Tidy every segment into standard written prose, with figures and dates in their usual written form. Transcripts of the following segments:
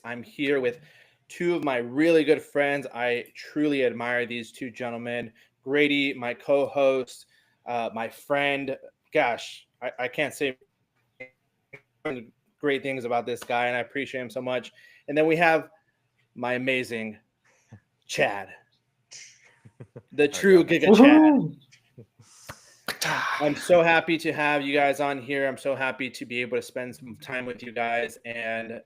I'm here with two of my really good friends. I truly admire these two gentlemen. Grady, my co-host, my friend. Gosh, I can't say great things about this guy, and I appreciate him so much. And then we have my amazing Chad, the There we go. true That's Giga it. Chad. Woohoo! I'm so happy to have you guys on here. I'm so happy to be able to spend some time with you guys. And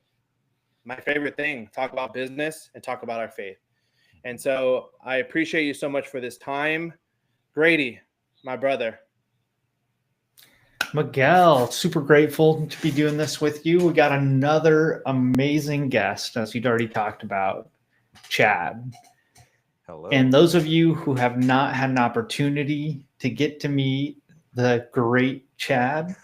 my favorite thing, talk about business and talk about our faith. And so I appreciate you so much for this time. Grady, my brother. Miguel, super grateful to be doing this with you. We got another amazing guest, as you'd already talked about, Chad. Hello. And those of you who have not had an opportunity to get to meet the great Chad,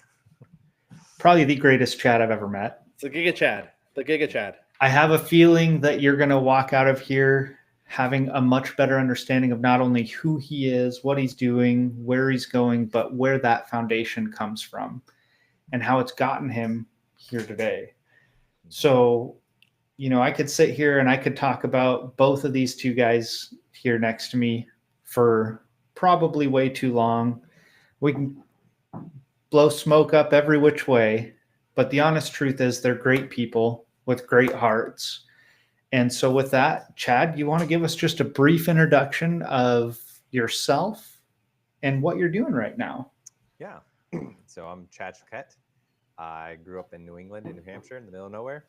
probably the greatest Chad I've ever met. It's the Giga Chad. The Giga Chad. I have a feeling that you're going to walk out of here having a much better understanding of not only who he is, what he's doing, where he's going, but where that foundation comes from and how it's gotten him here today. So, I could sit here and I could talk about both of these two guys here next to me for probably way too long. We can blow smoke up every which way, but the honest truth is they're great people with great hearts. And so, with that, Chad, you want to give us just a brief introduction of yourself and what you're doing right now? Yeah. So I'm Chad Choquette. I grew up in New England, in New Hampshire, in the middle of nowhere.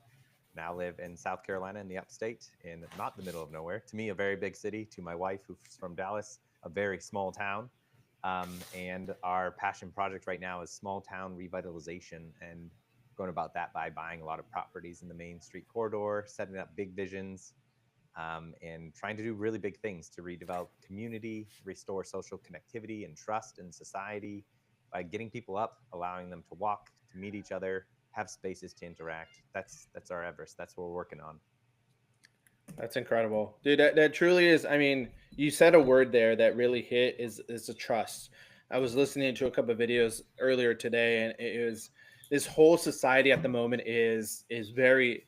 Now live in South Carolina, in the upstate, in not the middle of nowhere. To me, a very big city. To my wife, who's from Dallas, a very small town. And our passion project right now is small town revitalization, and going about that by buying a lot of properties in the main street corridor, setting up big visions, and trying to do really big things to redevelop community, restore social connectivity and trust in society by getting people up, allowing them to walk, to meet each other, have spaces to interact. That's our Everest. That's what we're working on. That's incredible. Dude, that truly is. I mean, you said a word there that really hit is a trust. I was listening to a couple of videos earlier today, and it was this whole society at the moment is very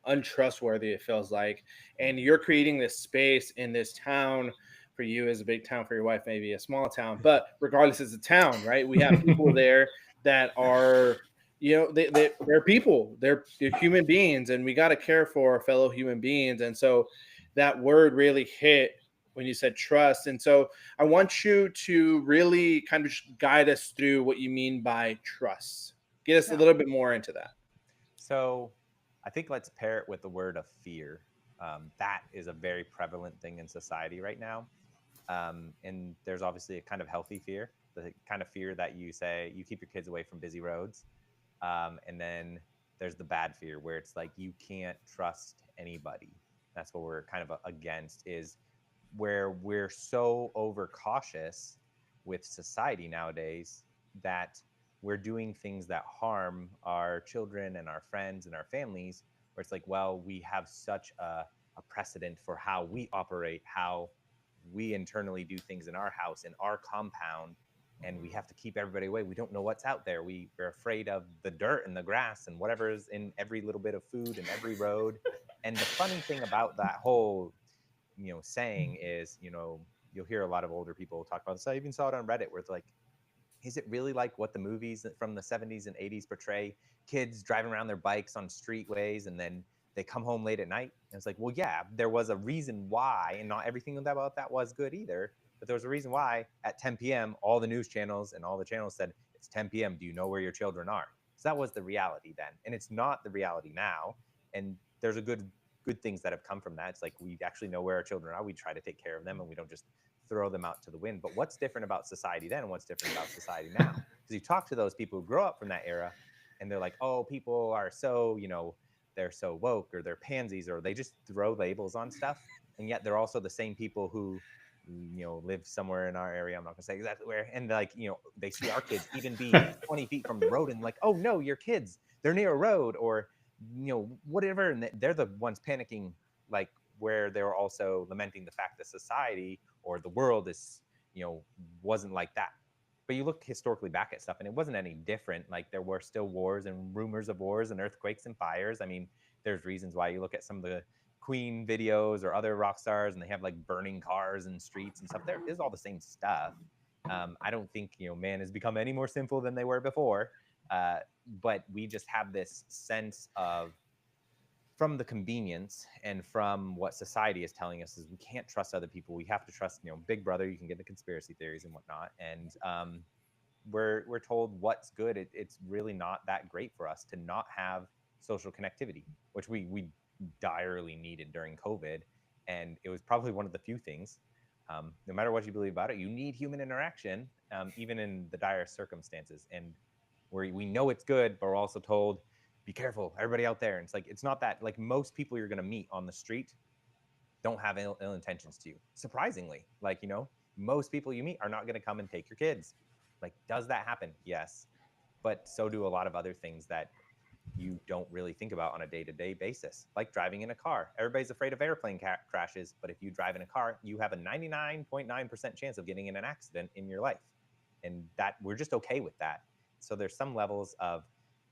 untrustworthy, it feels like. And you're creating this space in this town. For you as a big town, for your wife maybe a small town, but regardless, it's a town, right? We have people there that are, they're people, they're human beings, and we got to care for our fellow human beings. And so that word really hit when you said trust. And so I want you to really kind of guide us through what you mean by trust. Get us a Yeah. little bit more into that. So I think let's pair it with the word of fear. That is a very prevalent thing in society right now. And there's obviously a kind of healthy fear, the kind of fear that you say you keep your kids away from busy roads. And then there's the bad fear where it's like you can't trust anybody. That's what we're kind of against, is where we're so overcautious with society nowadays that we're doing things that harm our children and our friends and our families, where it's like, well, we have such a precedent for how we operate, how we internally do things in our house, in our compound, and we have to keep everybody away. We don't know what's out there. We're afraid of the dirt and the grass and whatever is in every little bit of food and every road. And the funny thing about that whole, saying is, you'll hear a lot of older people talk about this. I even saw it on Reddit where it's like, is it really like what the movies from the 70s and 80s portray? Kids driving around their bikes on streetways and then they come home late at night. And it's like, well, yeah, there was a reason why, and not everything about that was good either. But there was a reason why at 10 p.m., all the news channels and all the channels said, it's 10 p.m. Do you know where your children are? So that was the reality then. And it's not the reality now. And there's a good things that have come from that. It's like we actually know where our children are. We try to take care of them and we don't just throw them out to the wind. But what's different about society then and what's different about society now? Because you talk to those people who grow up from that era and they're like, oh, people are so, they're so woke or they're pansies or they just throw labels on stuff. And yet they're also the same people who, live somewhere in our area. I'm not gonna say exactly where. And like, they see our kids even be 20 feet from the road and like, oh no, your kids, they're near a road or, whatever. And they're the ones panicking, like where they're also lamenting the fact that society or the world is, wasn't like that. But you look historically back at stuff and it wasn't any different. Like there were still wars and rumors of wars and earthquakes and fires. I mean, there's reasons why you look at some of the Queen videos or other rock stars and they have like burning cars and streets and stuff. There is all the same stuff. I don't think, man has become any more sinful than they were before. But we just have this sense of, from the convenience and from what society is telling us, is we can't trust other people. We have to trust, Big Brother. You can get the conspiracy theories and whatnot. And we're told what's good. It's really not that great for us to not have social connectivity, which we direly needed during COVID. And it was probably one of the few things, no matter what you believe about it, you need human interaction, even in the direst circumstances. And we know it's good, but we're also told, be careful, everybody out there. And it's like, it's not that. Like, most people you're going to meet on the street don't have ill intentions to you. Surprisingly, like, most people you meet are not going to come and take your kids. Like, does that happen? Yes. But so do a lot of other things that you don't really think about on a day-to-day basis, like driving in a car. Everybody's afraid of airplane crashes, but if you drive in a car, you have a 99.9% chance of getting in an accident in your life. And that we're just okay with that. So there's some levels of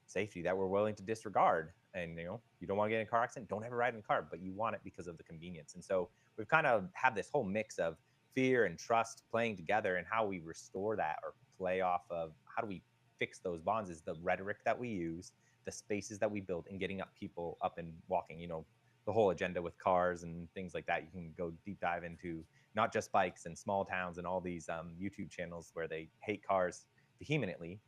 safety that we're willing to disregard. And you don't want to get in a car accident, don't ever ride in a car, but you want it because of the convenience. And so we've kind of had this whole mix of fear and trust playing together, and how we restore that or play off of how do we fix those bonds is the rhetoric that we use, the spaces that we build, and getting people up and walking. The whole agenda with cars and things like that. You can go deep dive into not just bikes and small towns and all these YouTube channels where they hate cars vehemently,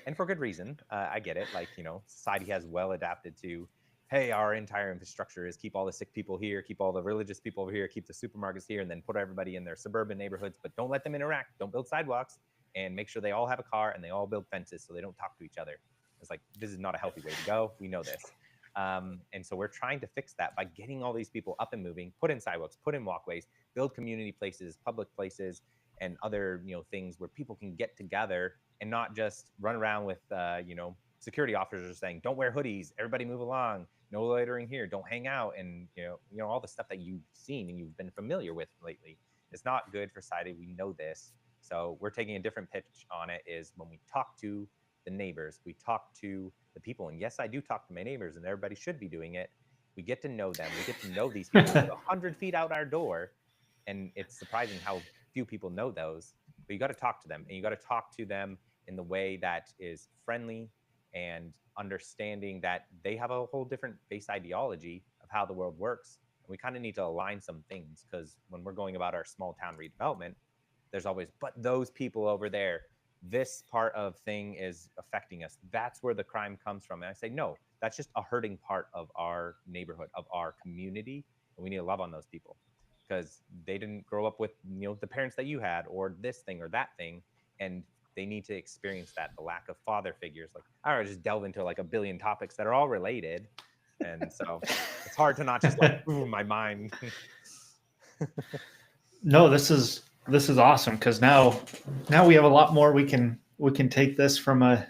and for good reason. I get it. Like, society has well adapted to, hey, our entire infrastructure is keep all the sick people here, keep all the religious people over here, keep the supermarkets here, and then put everybody in their suburban neighborhoods, but don't let them interact. Don't build sidewalks, and make sure they all have a car and they all build fences so they don't talk to each other. It's like, this is not a healthy way to go. We know this. And so we're trying to fix that by getting all these people up and moving, put in sidewalks, put in walkways, build community places, public places, and other things where people can get together and not just run around with security officers saying, don't wear hoodies, everybody move along, no loitering here, don't hang out, and all the stuff that you've seen and you've been familiar with lately. It's not good for society. We know this. So we're taking a different pitch on it, is when we talk to the neighbors, we talk to the people. And yes, I do talk to my neighbors, and everybody should be doing it. We get to know them. We get to know these people 100 feet out our door. And it's surprising how few people know those. But you got to talk to them, and you got to talk to them in the way that is friendly and understanding that they have a whole different base ideology of how the world works. And we kind of need to align some things, because when we're going about our small town redevelopment, there's always, but those people over there, this part of thing is affecting us. That's where the crime comes from. And I say, no, that's just a hurting part of our neighborhood, of our community. And we need to love on those people, because they didn't grow up with, the parents that you had, or this thing or that thing. And they need to experience that, the lack of father figures. Like, I don't know, just delve into like a billion topics that are all related. And so it's hard to not just like, ooh, my mind. No, this is awesome, because now we have a lot more. We can take this from a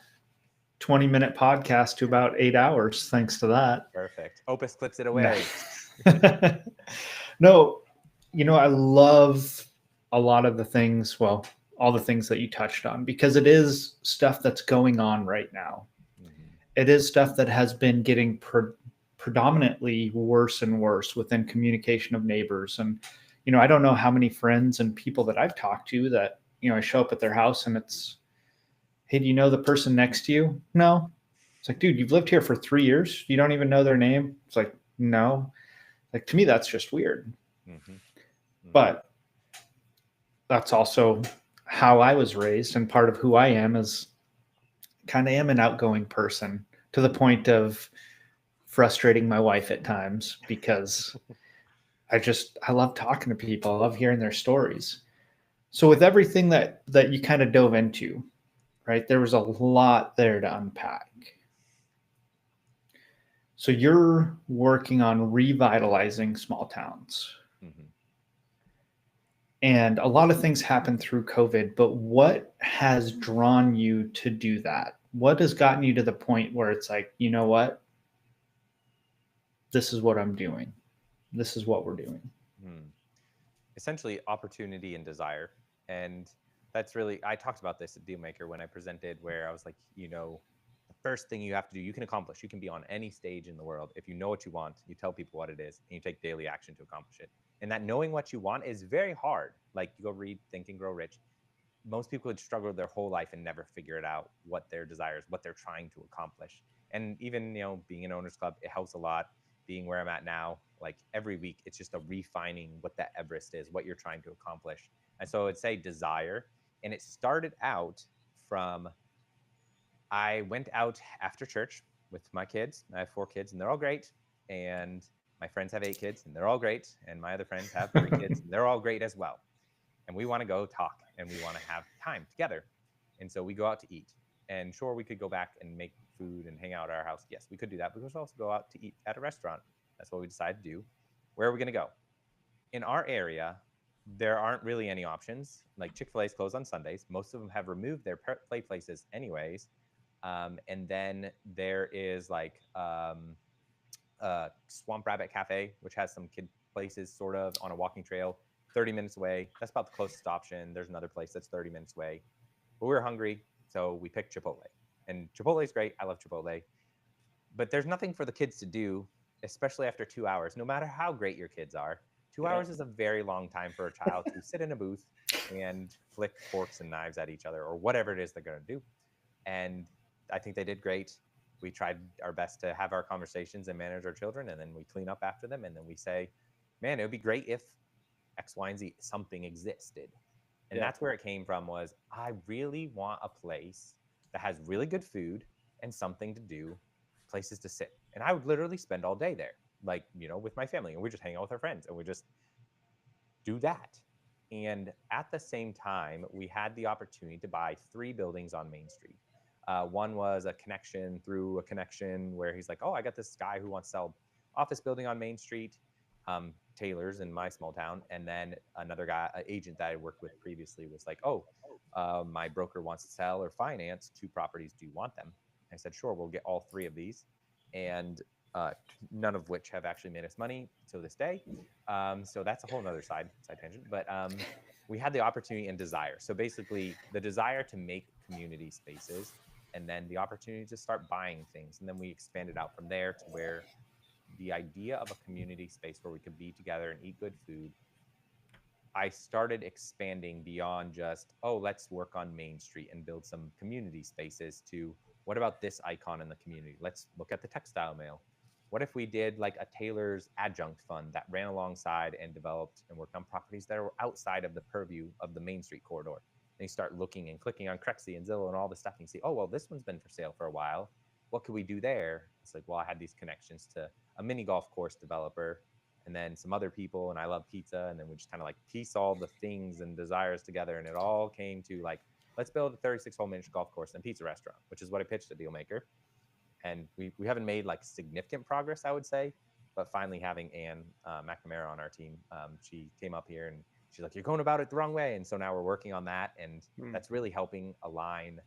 20-minute podcast to about 8 hours, thanks to that. Perfect. Opus clips it away. No, I love a lot of the things, well, all the things that you touched on, because it is stuff that's going on right now. Mm-hmm. It is stuff that has been getting predominantly worse and worse within communication of neighbors. And I don't know how many friends and people that I've talked to that, I show up at their house and it's, hey, do you know the person next to you? No. It's like, dude, you've lived here for 3 years. You don't even know their name. It's like, no. Like, to me, that's just weird. Mm-hmm. Mm-hmm. But that's also how I was raised, and part of who I am is kind of am an outgoing person, to the point of frustrating my wife at times, because I love talking to people. I love hearing their stories. So with everything that you kind of dove into, right, there was a lot there to unpack. So you're working on revitalizing small towns. Mm-hmm. And a lot of things happened through COVID, but what has drawn you to do that? What has gotten you to the point where it's like, you know what? This is what I'm doing. This is what we're doing. Essentially, opportunity and desire. And that's really, I talked about this at Dealmaker when I presented, where I was like, the first thing you have to do, you can accomplish. You can be on any stage in the world. If you know what you want, you tell people what it is, and you take daily action to accomplish it. And that knowing what you want is very hard. Like, you go read Think and Grow Rich. Most people would struggle their whole life and never figure it out, what their desires, what they're trying to accomplish. And even, being an owners club, it helps a lot. Being where I'm at now, like every week, it's just a refining what that Everest is, what you're trying to accomplish. And so I'd say desire. And it started out from, I went out after church with my kids. I have 4 kids, and they're all great. And my friends have 8 kids, and they're all great. And my other friends have 3 kids, and they're all great as well. And we want to go talk, and we want to have time together. And so we go out to eat. And sure, we could go back and make food and hang out at our house. Yes, we could do that. But we could also go out to eat at a restaurant. That's what we decided to do. Where are we going to go? In our area, there aren't really any options. Like, Chick-fil-A is closed on Sundays. Most of them have removed their play places anyways. And then there is like Swamp Rabbit Cafe, which has some kid places sort of on a walking trail 30 minutes away. That's about the closest option. There's another place that's 30 minutes away. But we were hungry, so we picked Chipotle. And Chipotle is great. I love Chipotle. But there's nothing for the kids to do, especially after 2 hours, no matter how great your kids are. 2 hours is a very long time for a child to sit in a booth and flick forks and knives at each other, or whatever it is they're going to do. And I think they did great. We tried our best to have our conversations and manage our children, and then we clean up after them, and then we say, man, it would be great if X, Y, and Z, something existed. And that's where it came from, was I really want a place that has really good food and something to do, places to sit. And I would literally spend all day there, like, with my family, and we just hang out with our friends, and we just do that. And at the same time, we had the opportunity to buy 3 buildings on Main Street. One was a connection through a connection where he's like, oh, I got this guy who wants to sell office building on Main Street, Taylor's in my small town. And then another guy, an agent that I worked with previously, was like, oh, my broker wants to sell or finance 2 properties. Do you want them? I said, sure, we'll get all 3 of these. And none of which have actually made us money to this day. So that's a whole nother side tangent. But we had the opportunity and desire. So basically, the desire to make community spaces, and then the opportunity to start buying things. And then we expanded out from there to where the idea of a community space where we could be together and eat good food, I started expanding beyond just, oh, let's work on Main Street and build some community spaces, to what about this icon in the community? Let's look at the textile mill. What if we did like a Taylor's adjunct fund that ran alongside and developed and worked on properties that were outside of the purview of the Main Street corridor? And you start looking and clicking on Crexy and Zillow and all this stuff, and you see, oh, well, this one's been for sale for a while. What could we do there? It's like, well, I had these connections to a mini golf course developer, and then some other people, and I love pizza. And then we just kind of like piece all the things and desires together. And it all came to like, let's build a 36-hole miniature golf course and pizza restaurant, which is what I pitched to Dealmaker. And we haven't made like significant progress, I would say, but finally having Ann McNamara on our team, she came up here and she's like, you're going about it the wrong way. And so now we're working on that. And that's really helping align,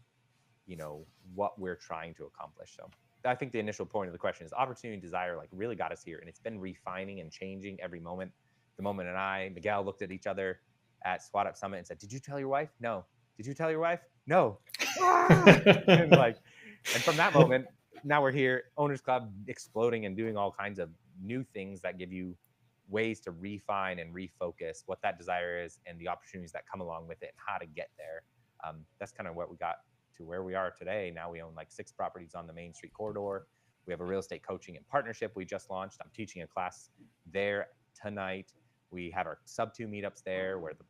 what we're trying to accomplish. So I think the initial point of the question is opportunity and desire, like, really got us here. And it's been refining and changing every moment. The moment Miguel looked at each other at SWAT Up Summit and said, did you tell your wife? No. Did you tell your wife? No. and from that moment, now we're here, Owners Club exploding and doing all kinds of new things that give you ways to refine and refocus what that desire is and the opportunities that come along with it and how to get there. That's kind of what we got to where we are today. Now we own like 6 properties on the Main Street corridor. We have a real estate coaching and partnership we just launched. I'm teaching a class there tonight. We have our sub-2 meetups there where the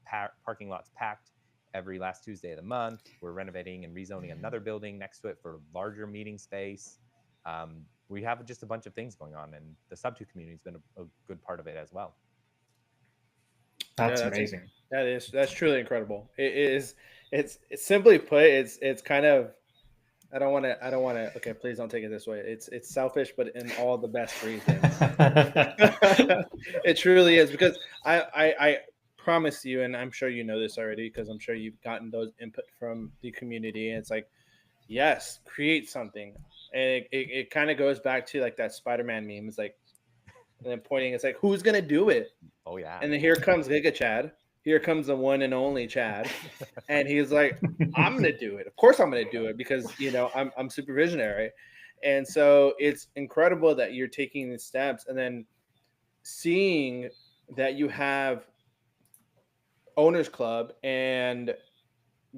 parking lot's packed every last Tuesday of the month. We're renovating and rezoning another building next to it for larger meeting space. We have just a bunch of things going on, and the sub-2 community has been a good part of it as well. That's amazing. That's truly incredible. It's simply put, it's kind of, I don't want to, okay, please don't take it this way. It's selfish, but in all the best reasons. It truly is, because I promise you, and I'm sure you know this already, because I'm sure you've gotten those input from the community, and it's like, yes, create something. And it kind of goes back to like that Spider-Man meme. It's like, and then pointing, it's like, who's gonna do it? Oh yeah. And then here comes Giga Chad, here comes the one and only Chad, and he's like, I'm gonna do it. Of course, I'm gonna do it because I'm super visionary, and so it's incredible that you're taking these steps and then seeing that you have owners club and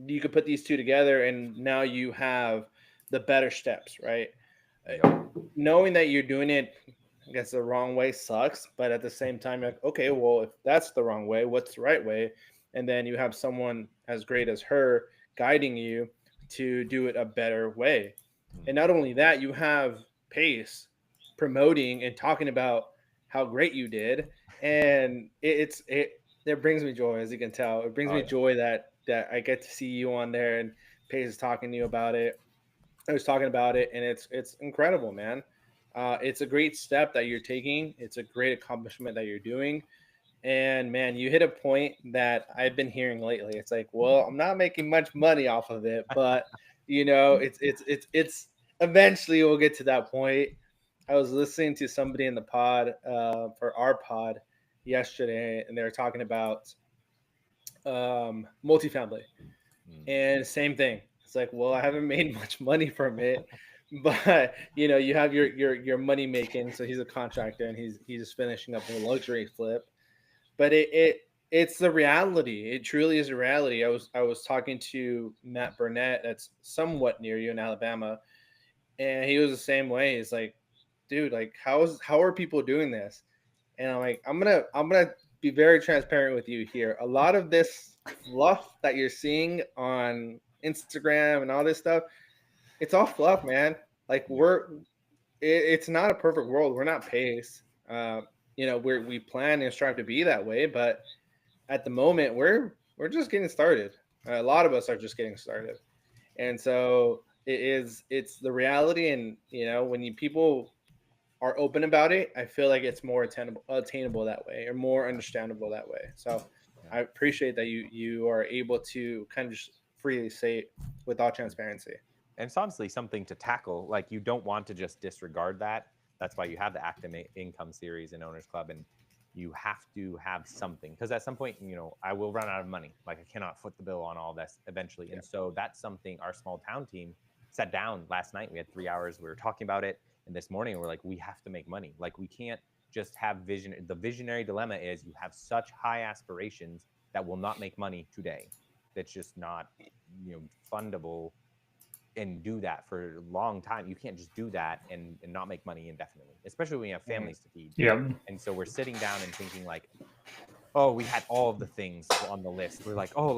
you could put these two together and now you have the better steps, right? Yep. Knowing that you're doing it, I guess the wrong way sucks, but at the same time, you're like, okay, well, if that's the wrong way, what's the right way? And then you have someone as great as her guiding you to do it a better way. And not only that, you have Pace promoting and talking about how great you did, and it brings me joy, as you can tell. It brings Oh me yeah. joy that I get to see you on there and Pace is talking to you about it. I was talking about it, and it's incredible, man. It's a great step that you're taking. It's a great accomplishment that you're doing. And man, you hit a point that I've been hearing lately. It's like, well, I'm not making much money off of it, but it's eventually we'll get to that point. I was listening to somebody in the pod for our pod yesterday, and they were talking about multifamily. And same thing. It's like, well, I haven't made much money from it, but you have your money making. So he's a contractor and he's just finishing up a luxury flip. But it's the reality. It truly is a reality. I was talking to Matt Burnett, that's somewhat near you in Alabama, and he was the same way. He's like, dude, like how are people doing this? And I'm like, I'm gonna be very transparent with you here. A lot of this fluff that you're seeing on Instagram and all this stuff, it's all fluff, man. Like it's not a perfect world. We're not Pace. We plan and strive to be that way, but at the moment we're just getting started. A lot of us are just getting started, and so it's the reality. And when people are open about it, I feel like it's more attainable that way, or more understandable that way. So I appreciate that you are able to kind of just freely say it with all transparency. And it's honestly something to tackle. Like, you don't want to just disregard that. That's why you have the active income series and owners club, and you have to have something, because at some point, I will run out of money. Like, I cannot foot the bill on all this eventually. And so that's something our small town team sat down last night. We had 3 hours. We were talking about it. And this morning we're like, we have to make money. Like, we can't just have vision. The visionary dilemma is you have such high aspirations that will not make money today. That's just not, fundable, and do that for a long time. You can't just do that and not make money indefinitely, especially when you have families to feed. Yeah. And so we're sitting down and thinking like, oh, we had all of the things on the list. We're like, oh,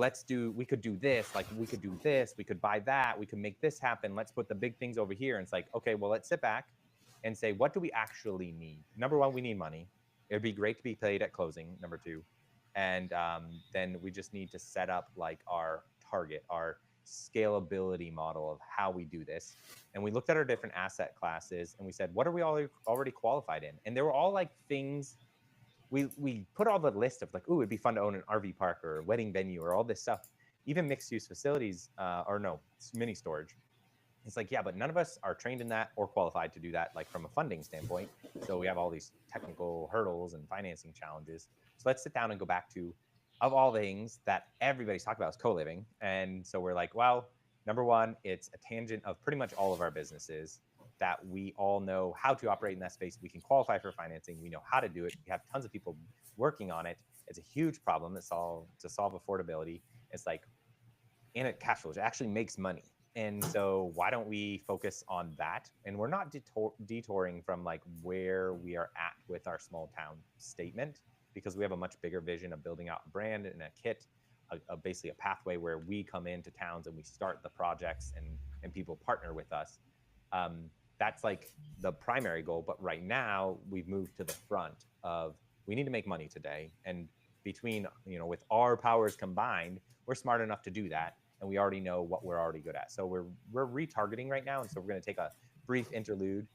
we could do this. Like, we could do this. We could buy that. We could make this happen. Let's put the big things over here. And it's like, okay, well, let's sit back and say, what do we actually need? Number one, we need money. It'd be great to be paid at closing. Number two. And then we just need to set up like our target, our scalability model of how we do this. And we looked at our different asset classes and we said, what are we already qualified in? And they were all like things. We put all the list of like, oh, it'd be fun to own an RV park or a wedding venue or all this stuff, even mixed use facilities, mini storage. It's like, yeah, but none of us are trained in that or qualified to do that, like from a funding standpoint. So we have all these technical hurdles and financing challenges. So let's sit down and go back to, of all things that everybody's talking about, is co-living. And so we're like, well, number one, it's a tangent of pretty much all of our businesses, that we all know how to operate in that space. We can qualify for financing. We know how to do it. We have tons of people working on it. It's a huge problem to solve affordability. It's like, and it cash flows. It actually makes money. And so why don't we focus on that? And we're not detouring from like where we are at with our small town statement, because we have a much bigger vision of building out a brand and a kit, basically a pathway where we come into towns and we start the projects and people partner with us. That's like the primary goal. But right now we've moved to the front of, we need to make money today. And between, with our powers combined, we're smart enough to do that. And we already know what we're already good at. So we're retargeting right now. And so we're going to take a brief interlude,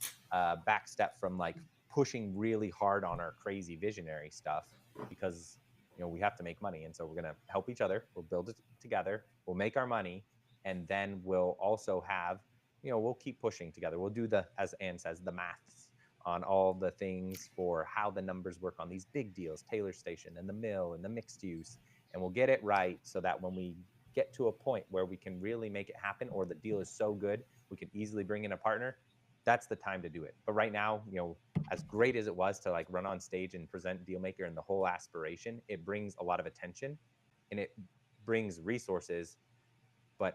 back step from like pushing really hard on our crazy visionary stuff, because we have to make money. And so we're going to help each other. We'll build it together. We'll make our money. And then we'll also have, we'll keep pushing together. We'll do as Ann says, the maths on all the things for how the numbers work on these big deals, Taylor Station and the mill and the mixed use. and we'll get it right so that when we get to a point where we can really make it happen, or the deal is so good we can easily bring in a partner, that's the time to do it. But right now, as great as it was to like run on stage and present Dealmaker and the whole aspiration, it brings a lot of attention and it brings resources,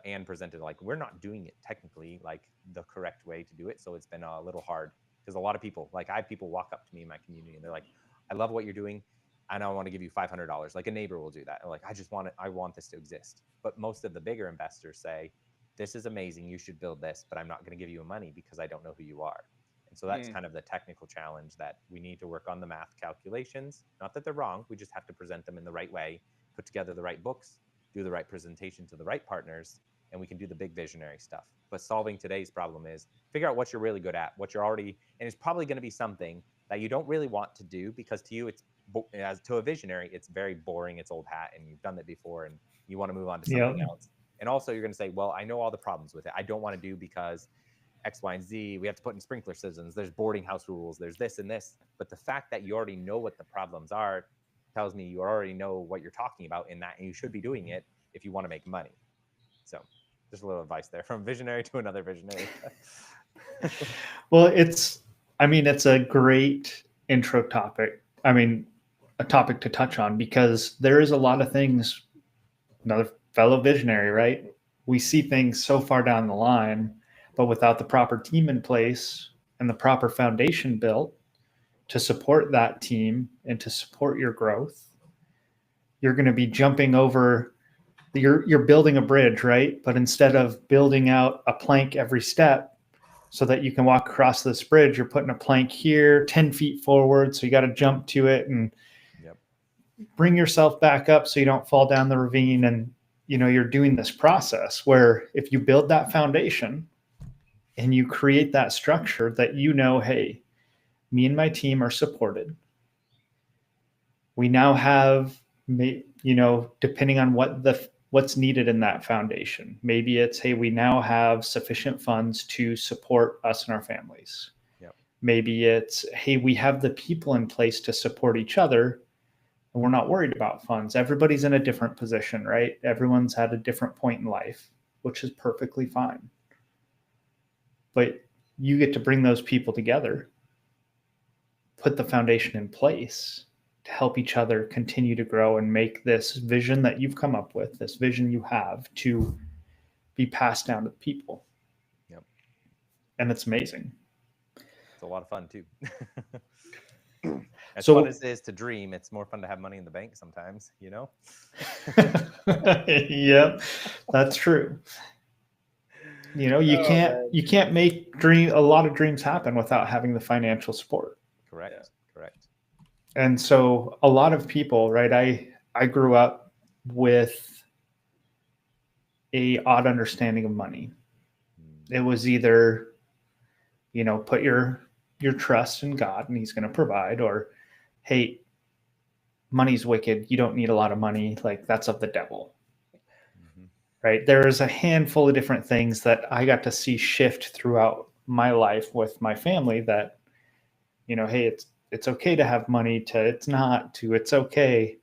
and presented like we're not doing it technically like the correct way to do it. So it's been a little hard because a lot of people, like I have people walk up to me in my community and they're like, I love what you're doing, and I want to give you $500. Like a neighbor will do that. And like, I want this to exist. But most of the bigger investors say, this is amazing, you should build this, but I'm not going to give you money because I don't know who you are. And so that's kind of the technical challenge, that we need to work on the math calculations. Not that they're wrong, we just have to present them in the right way, put together the right books, do the right presentation to the right partners, and we can do the big visionary stuff. But solving today's problem is figure out what you're really good at, what you're already, and it's probably going to be something that you don't really want to do, because to you, as to a visionary, it's very boring, it's old hat, and you've done that before, and you want to move on to something else. And also you're going to say, well, I know all the problems with it. I don't want to do because X, Y, and Z. We have to put in sprinkler systems. There's boarding house rules. There's this and this. But the fact that you already know what the problems are tells me you already know what you're talking about in that, and you should be doing it if you want to make money. So just a little advice there from visionary to another visionary. Well, it's a great intro topic. I mean, a topic to touch on, because there is a lot of things, another fellow visionary, right? We see things so far down the line, but without the proper team in place and the proper foundation built to support that team and to support your growth, you're going to be jumping over, you're building a bridge, right? But instead of building out a plank every step so that you can walk across this bridge, you're putting a plank here 10 feet forward. So you got to jump to it and bring yourself back up so you don't fall down the ravine. And, you're doing this process where if you build that foundation and you create that structure that, hey, me and my team are supported. We now have, depending on what's needed in that foundation. Maybe it's, hey, we now have sufficient funds to support us and our families. Yep. Maybe it's, hey, we have the people in place to support each other, and we're not worried about funds. Everybody's in a different position, right? Everyone's at a different point in life, which is perfectly fine. But you get to bring those people together, put the foundation in place to help each other continue to grow and make this vision that you've come up with, this vision you have, to be passed down to the people. Yep. And it's amazing. It's a lot of fun too. As fun as it is to dream, it's more fun to have money in the bank sometimes, Yep, that's true. You can't make a lot of dreams happen without having the financial support. Correct. And so a lot of people, right? I grew up with a odd understanding of money. It was either, put your trust in God and he's going to provide, or, hey, money's wicked. You don't need a lot of money. Like, that's of the devil. Right? There is a handful of different things that I got to see shift throughout my life with my family that, hey, it's okay to have money, to it's not, to it's okay.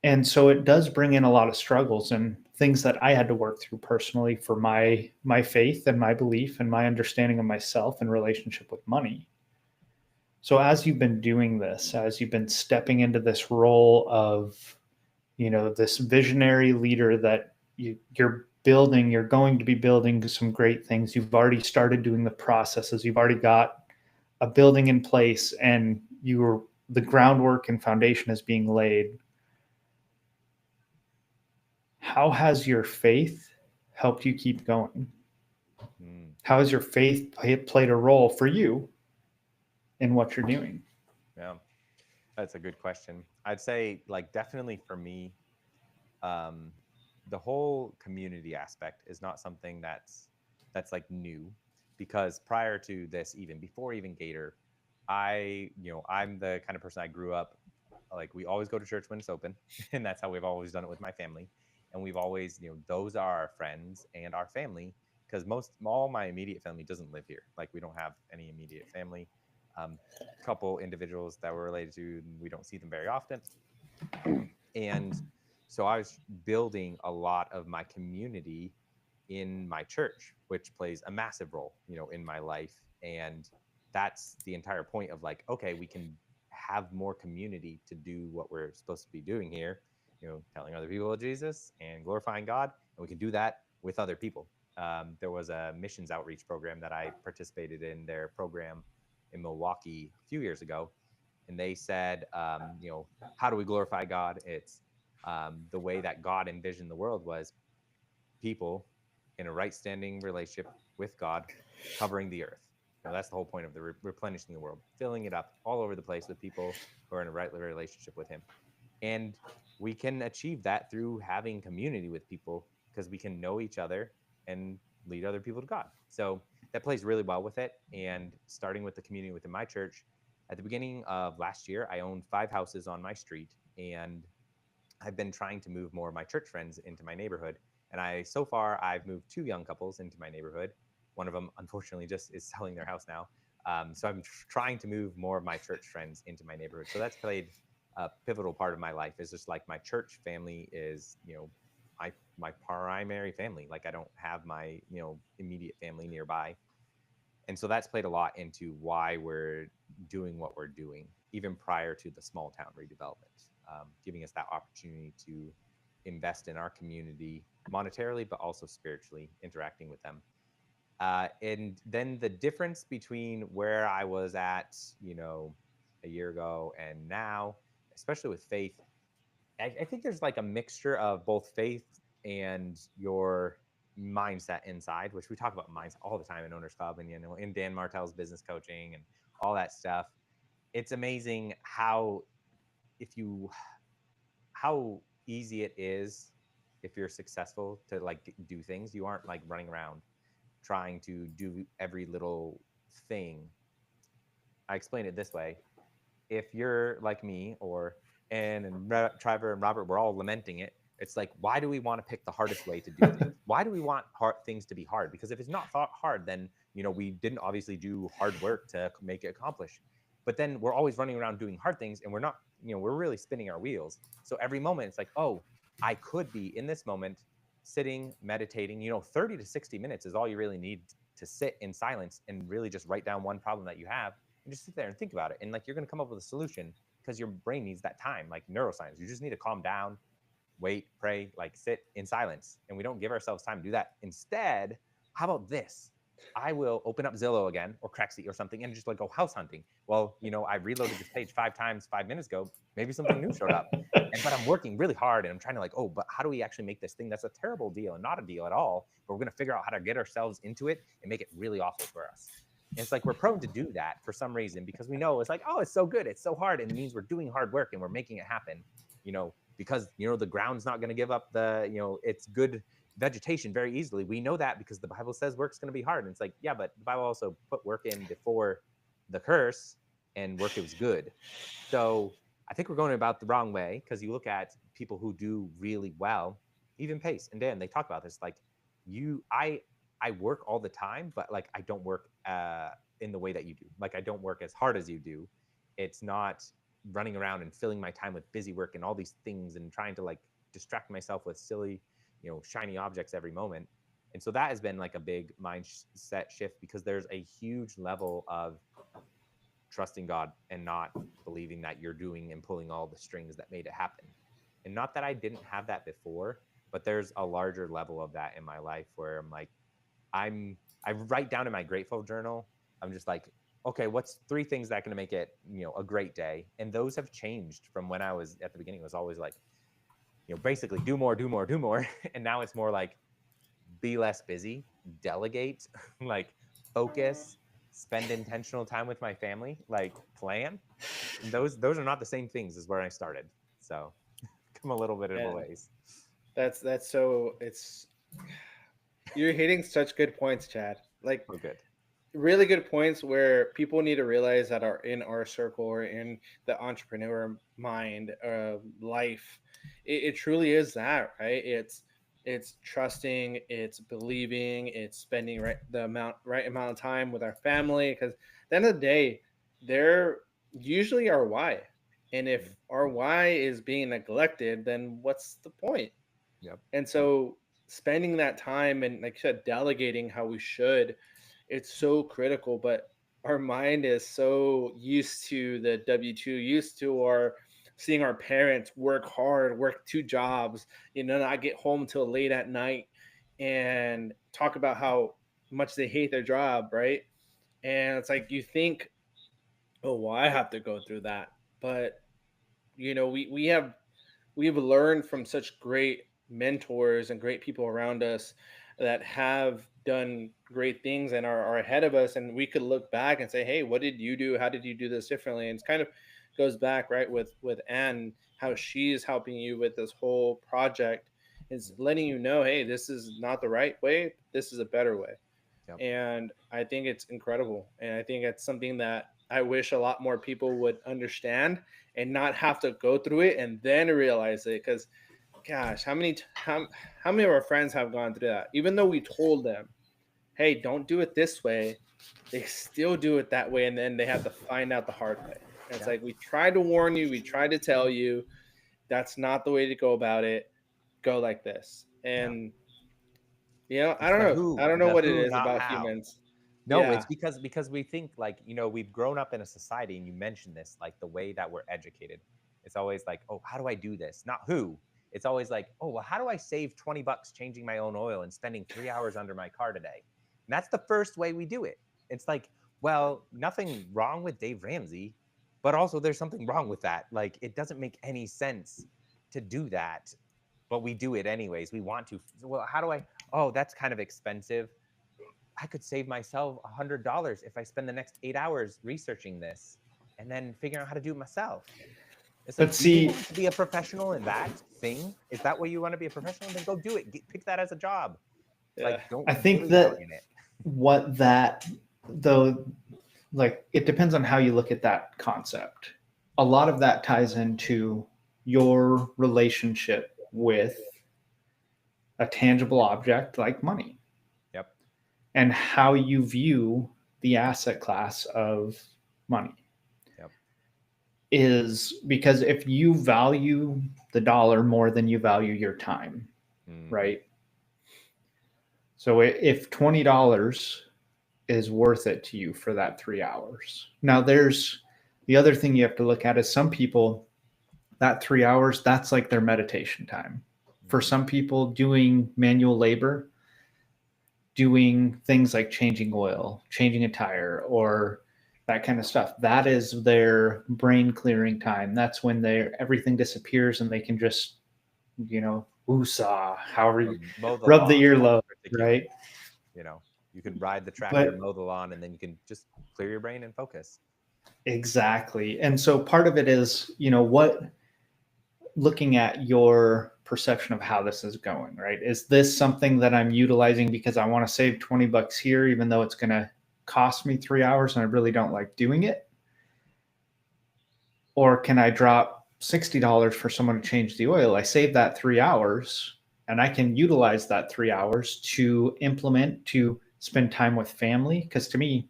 And so it does bring in a lot of struggles and things that I had to work through personally for my faith and my belief and my understanding of myself and relationship with money. So as you've been doing this, as you've been stepping into this role of, this visionary leader that you're building, you're going to be building some great things. You've already started doing the processes. You've already got a building in place, and the groundwork and foundation is being laid. How has your faith helped you keep going? How has your faith played a role for you in what you're doing? Yeah, that's a good question. I'd say, like, definitely for me, the whole community aspect is not something that's like new, because prior to this, even before Gator, I'm the kind of person, I grew up like, we always go to church when it's open, and that's how we've always done it with my family. And we've always, those are our friends and our family, because all my immediate family doesn't live here. Like, we don't have any immediate family. A couple individuals that we're related to, we don't see them very often. And So I was building a lot of my community in my church, which plays a massive role, in my life. And that's the entire point of like, okay, we can have more community to do what we're supposed to be doing here, telling other people about Jesus and glorifying God. And we can do that with other people. There was a missions outreach program that I participated in their program in Milwaukee a few years ago. And they said, how do we glorify God? It's the way that God envisioned the world was people in a right standing relationship with God covering the earth. That's the whole point of the replenishing the world, filling it up all over the place with people who are in a right relationship with Him. And we can achieve that through having community with people because we can know each other and lead other people to God. So that plays really well with it. And starting with the community within my church, at the beginning of last year, I owned 5 houses on my street, and I've been trying to move more of my church friends into my neighborhood. And so far, I've moved 2 young couples into my neighborhood. One of them, unfortunately, just is selling their house now. So I'm trying to move more of my church friends into my neighborhood. So that's played a pivotal part of my life. Is just like my church family is, my primary family. Like I don't have my, immediate family nearby. And so that's played a lot into why we're doing what we're doing, even prior to the small town redevelopment, giving us that opportunity to invest in our community monetarily, but also spiritually interacting with them. And then the difference between where I was at, a year ago and now, especially with faith, I think there's like a mixture of both faith and your mindset inside, which we talk about mindset all the time in Owners Club and, in Dan Martell's business coaching and all that stuff. It's amazing if you, how easy it is if you're successful to like do things. You aren't like running around trying to do every little thing. I explain it this way. If you're like me or Ann and Trevor and Robert, we're all lamenting it. It's like, why do we want to pick the hardest way to do things? Why do we want things to be hard? Because if it's not hard, then, we didn't obviously do hard work to make it accomplish. But then we're always running around doing hard things and we're not, we're really spinning our wheels. So every moment it's like, oh, I could be in this moment sitting, meditating, 30 to 60 minutes is all you really need to sit in silence and really just write down one problem that you have and just sit there and think about it. And like, you're going to come up with a solution because your brain needs that time, like neuroscience. You just need to calm down, wait, pray, like sit in silence. And we don't give ourselves time to do that. Instead, how about this? I will open up Zillow again or Craigslist or something and just like go house hunting. Well, I reloaded this page 5 times 5 minutes ago. Maybe something new showed up. But I'm working really hard and I'm trying to like, oh, but how do we actually make this thing that's a terrible deal and not a deal at all? But we're going to figure out how to get ourselves into it and make it really awful for us. And it's like we're prone to do that for some reason because we know it's like, oh, it's so good. It's so hard. And it means we're doing hard work and we're making it happen, because, the ground's not going to give up it's good vegetation very easily. We know that because the Bible says work's going to be hard. And it's like, yeah, but the Bible also put work in before the curse and work was good. So I think we're going about the wrong way because you look at people who do really well, even Pace and Dan, they talk about this. Like I work all the time, but like I don't work in the way that you do. Like I don't work as hard as you do. It's not running around and filling my time with busy work and all these things and trying to like distract myself with silly, shiny objects every moment. And so that has been like a big mindset shift because there's a huge level of trusting God and not believing that you're doing and pulling all the strings that made it happen. And not that I didn't have that before, but there's a larger level of that in my life where I'm like, I write down in my grateful journal, I'm just like, okay, what's 3 things that are going to make it, a great day? And those have changed from when I was at the beginning. It was always like, basically do more. And now it's more like be less busy, delegate, like focus, spend intentional time with my family, like plan. And those are not the same things as where I started. So come a little bit of a ways. That's so you're hitting such good points, Chad. Like good. Really good points where people need to realize that are in our circle or in the entrepreneur mind life. It truly is that, right? It's trusting, it's believing, it's spending right amount of time with our family because at the end of the day, they're usually our why. And if our why is being neglected, then what's the point? Yep. And so spending that time and, like you said, delegating how we should, it's so critical. But our mind is so used to the W-2, used to our seeing our parents work hard, work two jobs, not get home till late at night and talk about how much they hate their job, right? And it's like you think, oh, well, I have to go through that. But we've learned from such great mentors and great people around us that have done great things and are ahead of us, and we could look back and say, hey, what did you do, how did you do this differently? And it's kind of goes back, right, with Anne, how she's helping you with this whole project, is letting you know, hey, this is not the right way, this is a better way. Yep. And I think it's incredible, and I think it's something that I wish a lot more people would understand and not have to go through it and then realize it. Because gosh, how many of our friends have gone through that? Even though we told them, hey, don't do it this way, they still do it that way, and then they have to find out the hard way. And it's Yeah. like, we tried to warn you, we tried to tell you that's not the way to go about it, go like this. Yeah. And I It's don't the know, who, I don't know the what it who, is not about how. humans. No, it's Yeah. because we think, like, we've grown up in a society, and you mentioned this, like the way that we're educated. It's always like, oh, how do I do this? Not who. It's always like, oh, well, how do I save $20 changing my own oil and spending 3 hours under my car today? And that's the first way we do it. It's like, well, nothing wrong with Dave Ramsey, but also there's something wrong with that. Like, it doesn't make any sense to do that, but we do it anyways. We want to. Well, how do I? Oh, that's kind of expensive. I could save myself $100 if I spend the next 8 hours researching this and then figuring out how to do it myself. It's But like, do you see, want to be a professional in that thing? Is that what you want to be a professional? Then go do it. Pick that as a job. Yeah. Like, don't I think dilly dally that in it. what that, though, like, it depends on how you look at that concept. A lot of that ties into your relationship with a tangible object like money Yep. and how you view the asset class of money. Yep. Is because if you value the dollar more than you value your time, right? So if $20 is worth it to you for that 3 hours. Now, there's the other thing you have to look at is some people, that 3 hours, that's like their meditation time. For some people, doing manual labor, doing things like changing oil, changing a tire, or that kind of stuff, that is their brain clearing time. That's when everything disappears and they can just, woosah, however you Mow the rub the lawn, earlobe, particularly. right? You can ride the tractor, But mow the lawn, and then you can just clear your brain and focus. exactly. And so part of it is, what looking at your perception of how this is going, right? Is this something that I'm utilizing because I want to save $20 here, even though it's going to cost me 3 hours and I really don't like doing it? Or can I drop $60 for someone to change the oil? I save that 3 hours and I can utilize that 3 hours to implement, to spend time with family. Because to me,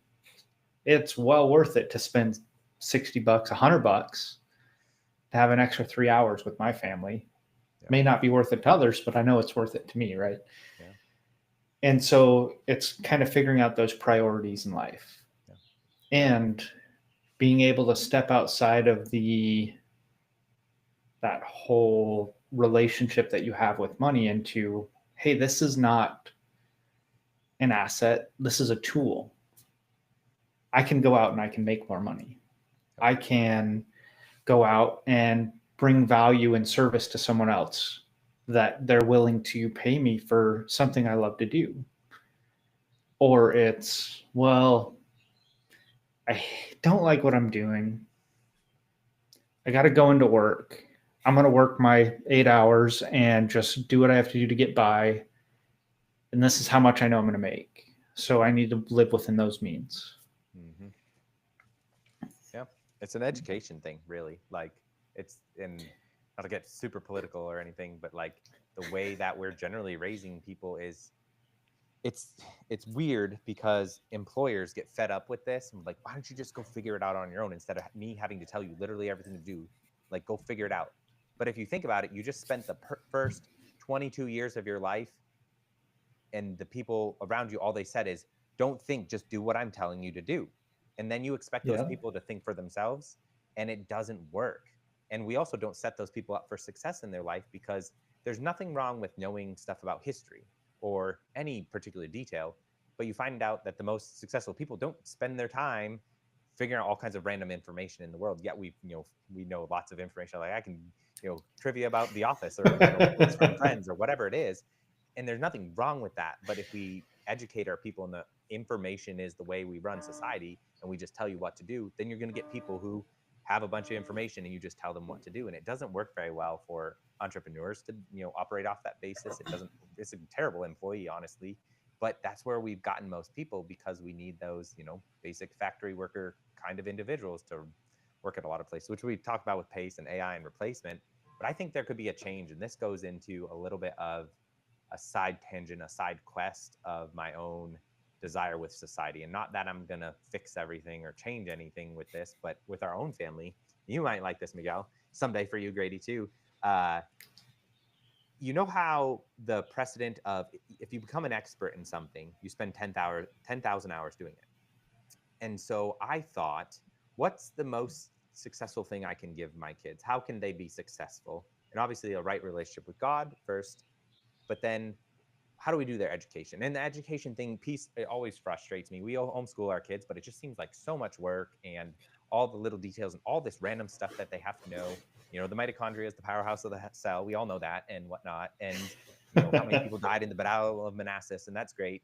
it's well worth it to spend $60, $100 to have an extra 3 hours with my family. Yeah. May not be worth it to others, but I know it's worth it to me, right? Yeah. And so it's kind of figuring out those priorities in life. Yeah. And being able to step outside of that whole relationship that you have with money into, hey, this is not an asset, this is a tool. I can go out and I can make more money. I can go out and bring value and service to someone else that they're willing to pay me for something I love to do. Or it's, well, I don't like what I'm doing. I got to go into work. I'm going to work my 8 hours and just do what I have to do to get by. And this is how much I know I'm going to make. So I need to live within those means. Mm-hmm. Yeah. It's an education thing, really. Like, it's not to get super political or anything, but like the way that we're generally raising people is it's weird because employers get fed up with this and like, why don't you just go figure it out on your own instead of me having to tell you literally everything to do? Like, go figure it out. But if you think about it, you just spent the first 22 years of your life, and the people around you, all they said is, don't think, just do what I'm telling you to do. And then you expect those people to think for themselves, and it doesn't work. And we also don't set those people up for success in their life, because there's nothing wrong with knowing stuff about history or any particular detail, but you find out that the most successful people don't spend their time figuring out all kinds of random information in the world. Yet we know lots of information. Like, I can, trivia about The Office, or quotes from Friends, or whatever it is. And there's nothing wrong with that. But if we educate our people, and the information is the way we run society, and we just tell you what to do, then you're going to get people who have a bunch of information and you just tell them what to do. And it doesn't work very well for entrepreneurs to, operate off that basis. It's a terrible employee, honestly. But that's where we've gotten most people, because we need those, basic factory worker kind of individuals to work at a lot of places, which we talked about with pace and AI and replacement. But I think there could be a change. And this goes into a little bit of a side tangent, a side quest of my own desire with society. And not that I'm going to fix everything or change anything with this, but with our own family. You might like this, Miguel, someday for you, Grady, too. You know how the precedent of, if you become an expert in something, you spend 10,000 hours doing it. And so I thought, what's the most successful thing I can give my kids? How can they be successful? And obviously a right relationship with God first, but then how do we do their education? And the education thing piece, it always frustrates me. We homeschool our kids, but it just seems like so much work, and all the little details and all this random stuff that they have to know. The mitochondria is the powerhouse of the cell. We all know that, and whatnot. And how many people died in the Battle of Manassas, and that's great.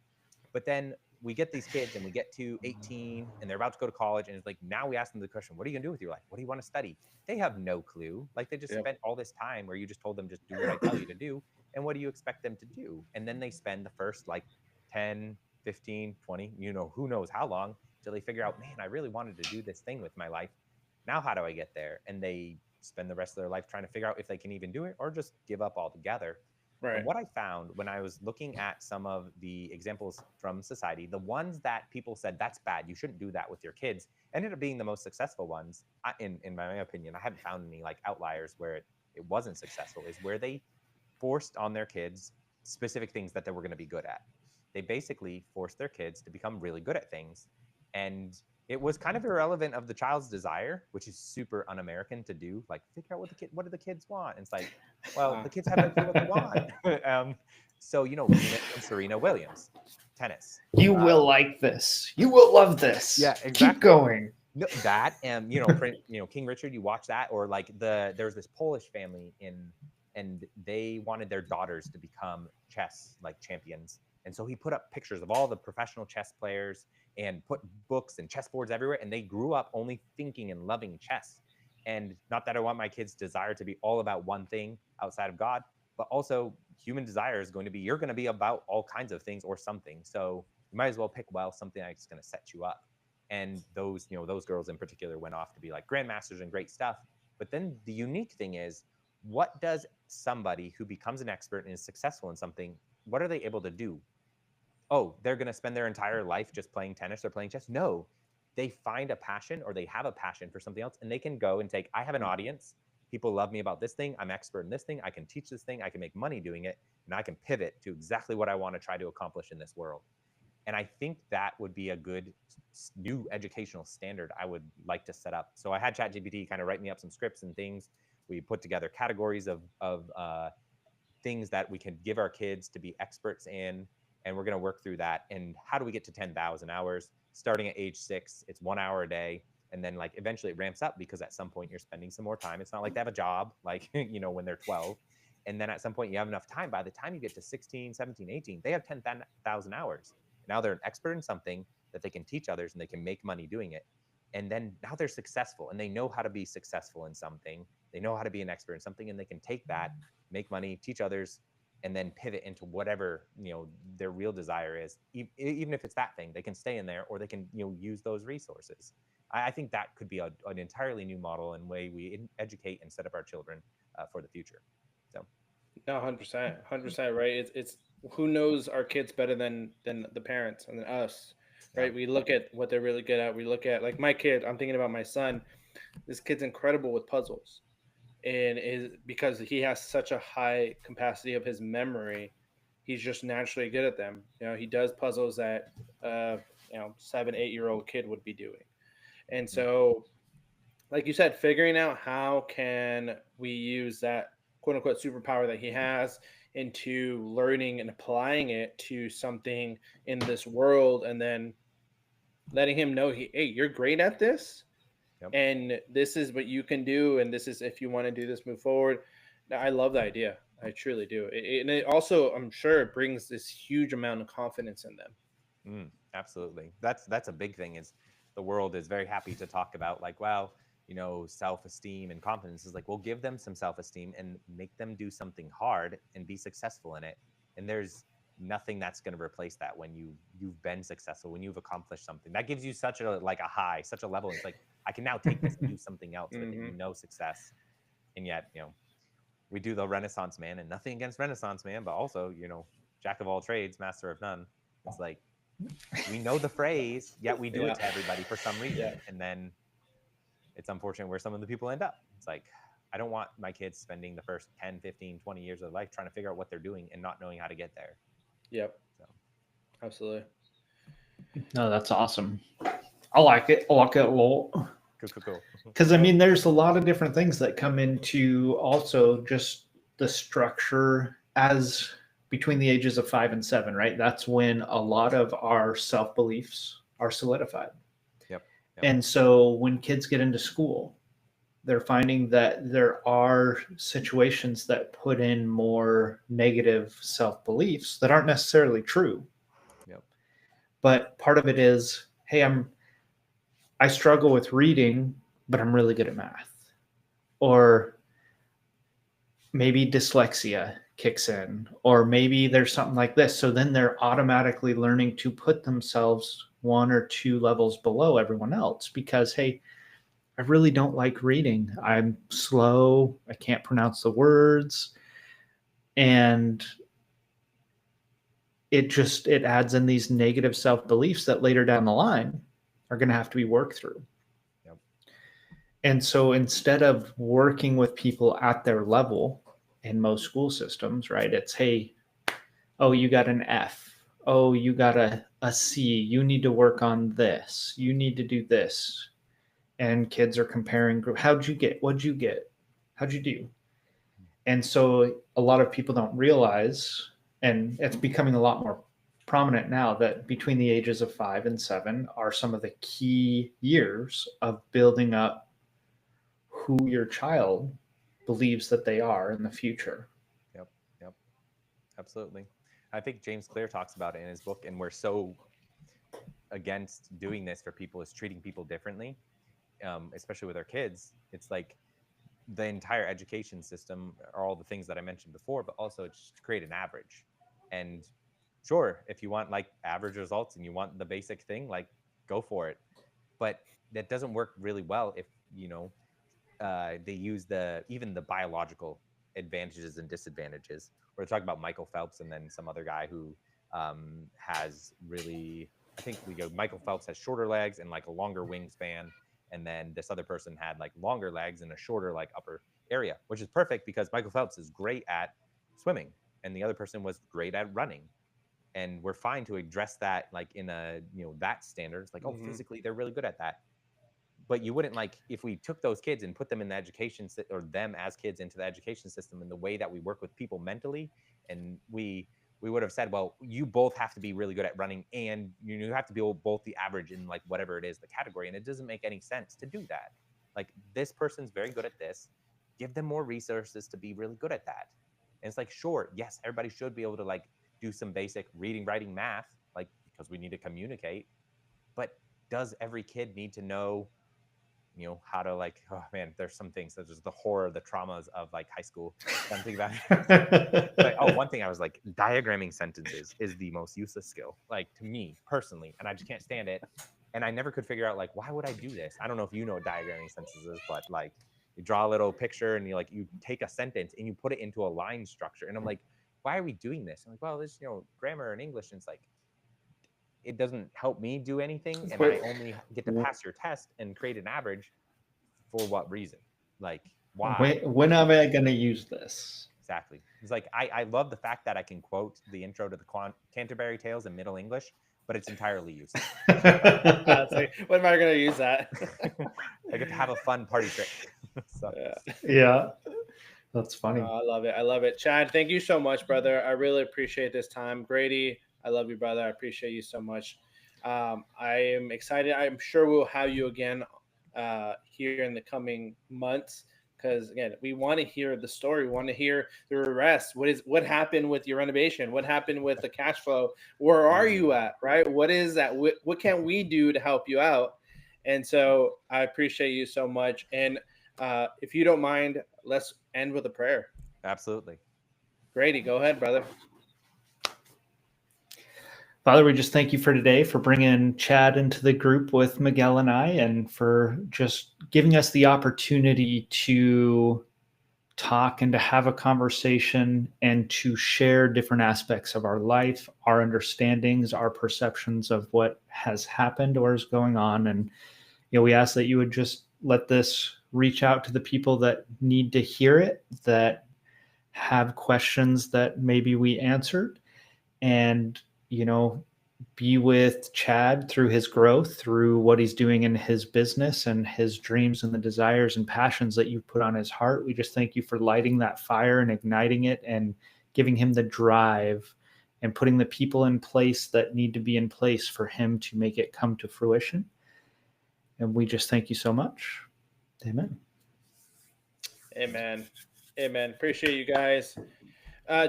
But then we get these kids, and we get to 18, and they're about to go to college, and it's like, now we ask them the question, what are you gonna do with your life? What do you want to study? They have no clue. Like, they just spent all this time where you just told them, just do what I tell you to do. And what do you expect them to do? And then they spend the first 10, 15, 20, who knows how long, till they figure out, man, I really wanted to do this thing with my life. Now, how do I get there? And they spend the rest of their life trying to figure out if they can even do it, or just give up altogether. Right. And what I found when I was looking at some of the examples from society, the ones that people said, that's bad, you shouldn't do that with your kids, ended up being the most successful ones. In my opinion, I haven't found any outliers where it wasn't successful, is where they forced on their kids specific things that they were going to be good at. They basically forced their kids to become really good at things. And it was kind of irrelevant of the child's desire, which is super un-American to do. Like, figure out what do the kids want? And it's like, well, the kids have no clue what they want. So, Serena Williams, tennis. You will like this. You will love this. Yeah, exactly. Keep going. No, that, and King Richard, you watch that, or there's this Polish family and they wanted their daughters to become chess champions. And so he put up pictures of all the professional chess players and put books and chessboards everywhere. And they grew up only thinking and loving chess. And not that I want my kids' desire to be all about one thing outside of God, but also human desire is going to be, you're going to be about all kinds of things or something. So you might as well pick something that's going to set you up. And those girls in particular went off to be grandmasters and great stuff. But then the unique thing is, what does somebody who becomes an expert and is successful in something, what are they able to do? Oh, they're going to spend their entire life just playing tennis or playing chess? No, they find a passion, or they have a passion for something else, and they can go and I have an audience. People love me about this thing. I'm expert in this thing. I can teach this thing. I can make money doing it, and I can pivot to exactly what I want to try to accomplish in this world. And I think that would be a good new educational standard I would like to set up. So I had ChatGPT kind of write me up some scripts and things. We put together categories of things that we can give our kids to be experts in, and we're going to work through that. And how do we get to 10,000 hours? Starting at age 6, it's 1 hour a day. And then eventually it ramps up, because at some point you're spending some more time. It's not like they have a job, when they're 12. And then at some point you have enough time. By the time you get to 16, 17, 18, they have 10,000 hours. Now they're an expert in something that they can teach others, and they can make money doing it. And then now they're successful, and they know how to be successful in something. They know how to be an expert in something, and they can take that, make money, teach others, and then pivot into whatever, their real desire is. Even if it's that thing, they can stay in there, or they can, use those resources. I think that could be an entirely new model and way we educate and set up our children for the future. So. No, 100%, right? It's who knows our kids better than the parents and then us, right? Yeah. We look at what they're really good at. We look at my kid. I'm thinking about my son. This kid's incredible with puzzles. and is because he has such a high capacity of his memory, he's just naturally good at them. He does puzzles that uh 7, 8 year old kid would be doing. And Mhm. so, like you said, figuring out how can we use that quote unquote superpower that he has into learning and applying it to something in this world, and then letting him know, hey, you're great at this, Yep. and this is what you can do, and this is if you want to do this, move forward. I love the idea. I truly do. And it also, I'm sure, it brings this huge amount of confidence in them. Absolutely. That's a big thing. Is the world is very happy to talk about like, well, self-esteem and confidence is like, we'll give them some self-esteem and make them do something hard and be successful in it. And there's nothing that's going to replace that when you've been successful, when you've accomplished something. That gives you such a like a high, such a level. It's like I can now take this and do something else with it. Hmm. Success. And yet, we do the Renaissance man, and nothing against Renaissance man, but also, jack of all trades, master of none. It's like we know the phrase, yet we do Yeah. it to everybody for some reason. Yeah. And then it's unfortunate where some of the people end up. It's like, I don't want my kids spending the first 10, 15, 20 years of life trying to figure out what they're doing and not knowing how to get there. Yep. So, Absolutely. No, that's awesome. I like it. I like it a lot. cool. Because I mean, there's a lot of different things that come into also just the structure as between the ages of 5 and 7, right? That's when a lot of our self beliefs are solidified. Yep. And so when kids get into school, they're finding that there are situations that put in more negative self beliefs that aren't necessarily true. Yep. But part of it is, hey, I struggle with reading, but I'm really good at math. Or maybe dyslexia kicks in, or maybe there's something like this. So then they're automatically learning to put themselves 1 or 2 levels below everyone else because, hey, I really don't like reading. I'm slow. I can't pronounce the words. And it adds in these negative self-beliefs that later down the line are going to have to be worked through. Yep. And so instead of working with people at their level in most school systems, right, it's, hey, oh, you got an F. Oh, you got a C. You need to work on this. You need to do this. And kids are comparing, how'd you get? What'd you get? How'd you do? And so a lot of people don't realize, and it's becoming a lot more prominent now, that between the ages of 5 and 7 are some of the key years of building up who your child believes that they are in the future. Yep. Absolutely. I think James Clear talks about it in his book, and we're so against doing this for people, is treating people differently, especially with our kids. It's like the entire education system are all the things that I mentioned before, but also just to create an average. And sure, if you want like average results and you want the basic thing, like go for it. But that doesn't work really well if they use even the biological advantages and disadvantages. We're talking about Michael Phelps and then some other guy who has really, I think we go, Michael Phelps has shorter legs and like a longer wingspan. And then this other person had like longer legs and a shorter like upper area, which is perfect because Michael Phelps is great at swimming and the other person was great at running. And we're fine to address that like in a, that standard. It's like, oh, physically they're really good at that. But you wouldn't, like, if we took those kids and put them in the education or them as kids into the education system in the way that we work with people mentally, and we would have said, well, you both have to be really good at running and you have to be both the average in like whatever it is the category, and it doesn't make any sense to do that. Like, this person's very good at this, give them more resources to be really good at that. And it's like, sure, yes, everybody should be able to like do some basic reading, writing, math, like, because we need to communicate. But does every kid need to know how to, like, oh man, there's some things that just the horror, the traumas of like high school. I'm thinking about it. But one thing I was like, diagramming sentences is the most useless skill, like, to me personally, and I just can't stand it. And I never could figure out, like, why would I do this? I don't know if you know what diagramming sentences is, but like, you draw a little picture and you take a sentence and you put it into a line structure. And I'm like, why are we doing this? I'm like, well, there's grammar and English, and it's like, it doesn't help me do anything, and I only get to pass your test and create an average. For what reason? Like, Why? When am I going to use this? Exactly. It's like I love the fact that I can quote the intro to the Canterbury Tales in Middle English, but it's entirely useless. When am I going to use that? I get to have a fun party trick. So. Yeah. That's funny. I love it. I love it. Chad, thank you so much, brother. I really appreciate this time. Grady, I love you, brother. I appreciate you so much. I am excited. I'm sure we'll have you again here in the coming months because, again, we want to hear the story. We want to hear the rest. What happened with your renovation? What happened with the cash flow? Where are you at, right? What is that? What can we do to help you out? And so I appreciate you so much. And if you don't mind, let's end with a prayer. Absolutely. Grady, go ahead, brother. Father, we just thank you for today, for bringing Chad into the group with Miguel and I, and for just giving us the opportunity to talk and to have a conversation and to share different aspects of our life, our understandings, our perceptions of what has happened or is going on. And, we ask that you would just let this reach out to the people that need to hear it, that have questions that maybe we answered, and, be with Chad through his growth, through what he's doing in his business and his dreams and the desires and passions that you put on his heart. We just thank you for lighting that fire and igniting it and giving him the drive and putting the people in place that need to be in place for him to make it come to fruition. And we just thank you so much. Amen. Amen. Amen. Appreciate you guys.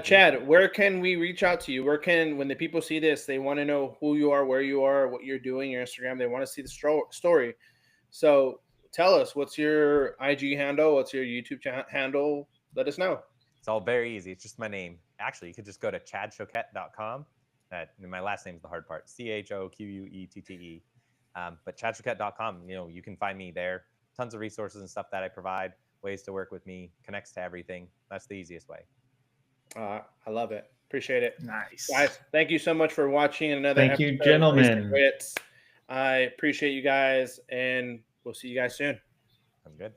Chad, where can we reach out to you? When the people see this, they want to know who you are, where you are, what you're doing, your Instagram. They want to see the story. So tell us, what's your IG handle? What's your YouTube handle? Let us know. It's all very easy. It's just my name. Actually, you could just go to chadchoquette.com. My last name is the hard part. CHOQUETTE. But chadchoquette.com, you can find me there. Tons of resources and stuff that I provide, ways to work with me, connects to everything. That's the easiest way. I love it. Appreciate it. Nice. Guys, thank you so much for watching another Thank episode you, gentlemen. of Grace&Gritz. I appreciate you guys, and we'll see you guys soon. I'm good.